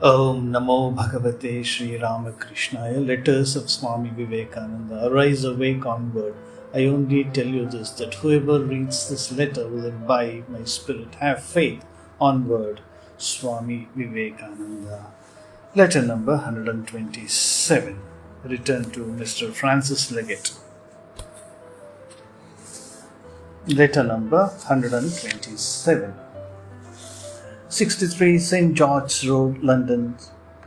Om Namo Bhagavate Sri Ramakrishna. Letters of Swami Vivekananda. Arise, awake, onward. I only tell you this, that whoever reads this letter will imbibe my spirit. Have faith. Onward. Swami Vivekananda. Letter number 127. Written to Mr. Francis Leggett. Letter number 127. 63 St. George's Road, London,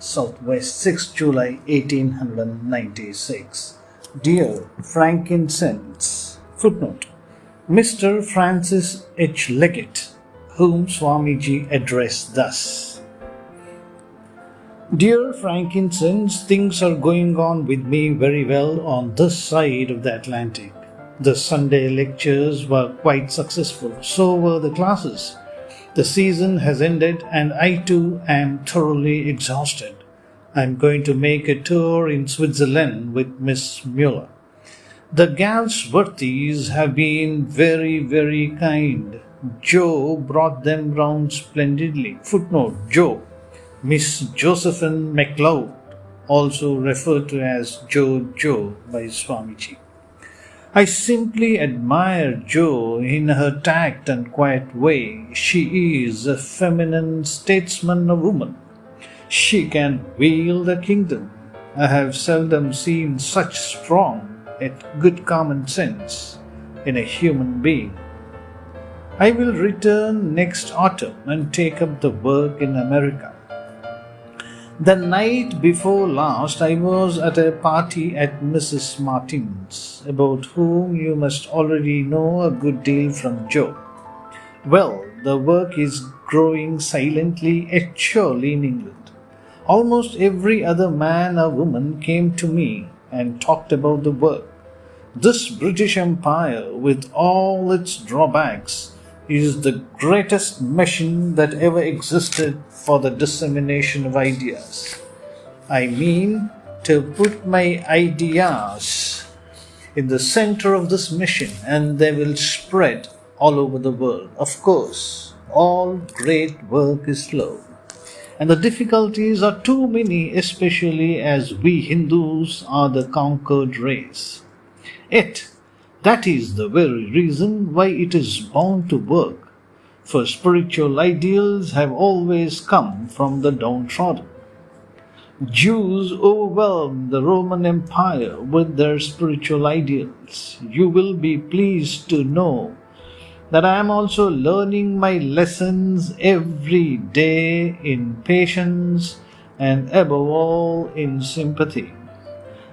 Southwest, 6 July 1896. Dear Frankincense. Footnote. Mr. Francis H. Leggett, whom Swamiji addressed thus. Dear Frankincense, things are going on with me very well on this side of the Atlantic. The Sunday lectures were quite successful, so were the classes. The season has ended and I too am thoroughly exhausted. I am going to make a tour in Switzerland with Miss Muller. The Galsworthys have been very, very kind. Joe brought them round splendidly. Footnote. Joe, Miss Josephine MacLeod, also referred to as Joe by Swamiji. I simply admire Jo in her tact and quiet way. She is a feminine statesman, a woman. She can wield a kingdom. I have seldom seen such strong yet good common sense in a human being. I will return next autumn and take up the work in America. The night before last I was at a party at Mrs. Martin's, about whom you must already know a good deal from Joe. Well, the work is growing silently yet surely in England. Almost every other man or woman came to me and talked about the work. This British Empire, with all its drawbacks, is the greatest machine that ever existed for the dissemination of ideas. I mean to put my ideas in the center of this machine and they will spread all over the world. Of course, all great work is slow and the difficulties are too many, especially as we Hindus are the conquered race. Yet, that is the very reason why it is bound to work, for spiritual ideals have always come from the downtrodden. Jews overwhelmed the Roman Empire with their spiritual ideals. You will be pleased to know that I am also learning my lessons every day in patience and above all in sympathy.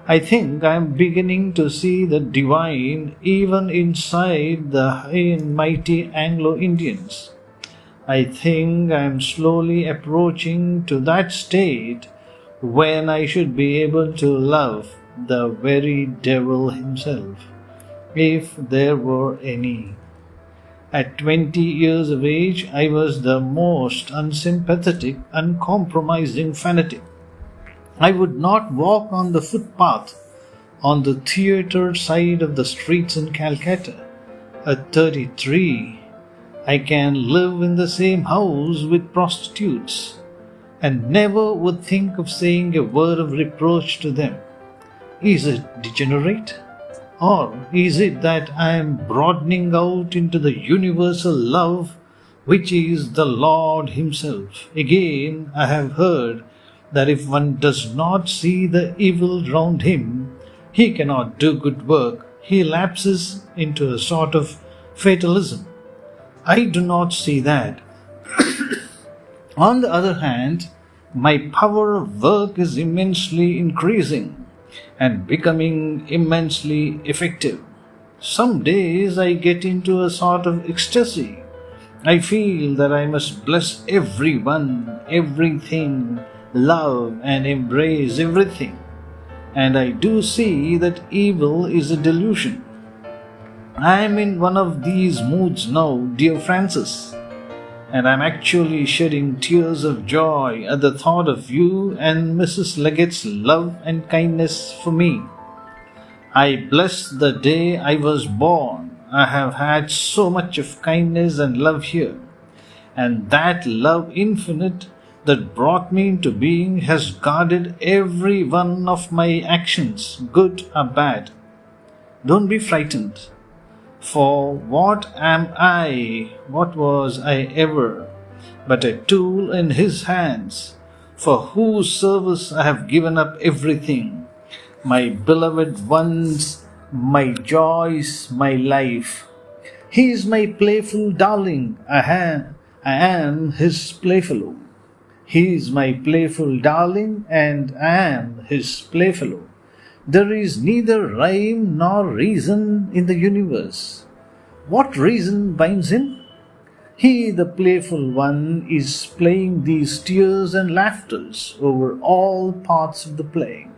I think I am beginning to see the divine even inside the high and mighty Anglo-Indians. I think I am slowly approaching to that state when I should be able to love the very devil himself, if there were any. At 20 years of age, I was the most unsympathetic, uncompromising fanatic. I would not walk on the footpath on the theatre side of the streets in Calcutta. At 33, I can live in the same house with prostitutes and never would think of saying a word of reproach to them. Is it degenerate? Or is it that I am broadening out into the universal love which is the Lord Himself? Again, I have heard that if one does not see the evil round him, he cannot do good work. He lapses into a sort of fatalism. I do not see that. On the other hand, my power of work is immensely increasing and becoming immensely effective. Some days I get into a sort of ecstasy. I feel that I must bless everyone, everything, love and embrace everything. And I do see that evil is a delusion. I am in one of these moods now, dear Francis, and I am actually shedding tears of joy at the thought of you and Mrs. Leggett's love and kindness for me. I bless the day I was born. I have had so much of kindness and love here, and that love infinite that brought me into being has guarded every one of my actions, good or bad. Don't be frightened. For what am I? What was I ever? But a tool in His hands, for whose service I have given up everything. My beloved ones, my joys, my life. He is my playful darling. I am His playfellow. He is my playful darling, and I am His playfellow. There is neither rhyme nor reason in the universe. What reason binds Him? He, the playful one, is playing these tears and laughters over all parts of the play.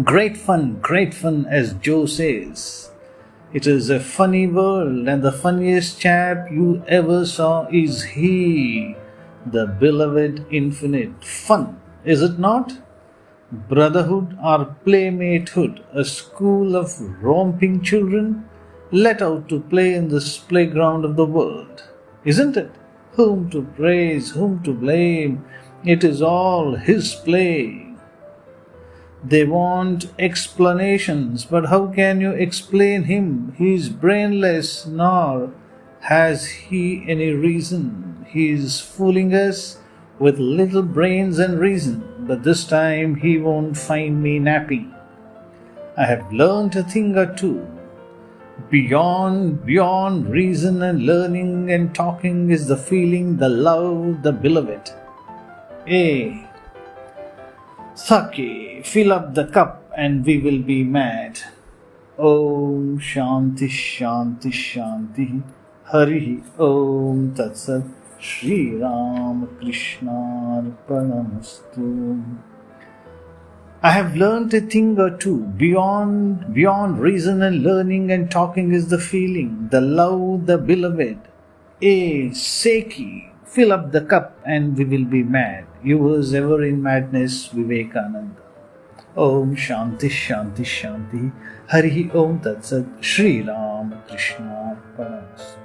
Great fun, as Joe says. It is a funny world, and the funniest chap you ever saw is He, the beloved infinite fun, is it not? Brotherhood or playmatehood, a school of romping children let out to play in this playground of the world, isn't it? Whom to praise, whom to blame, it is all His play. They want explanations, but how can you explain Him? He is brainless, nor has He any reason. He is fooling us with little brains and reason, but this time He won't find me napping. I have learned a thing or two. Beyond reason and learning and talking is the feeling, the love, the beloved. Sake, fill up the cup and we will be mad. Om Shanti Shanti Shanti Hari Om Tat Sat. Sri Ramakrishna Arpanamastu. I have learnt a thing or two. Beyond reason and learning and talking is the feeling, the love, the beloved. Seki, fill up the cup and we will be mad. Yours ever in madness, Vivekananda. Om Shanti Shanti Shanti Hari Om Tat Sat. Sri Ramakrishna Arpanamastu.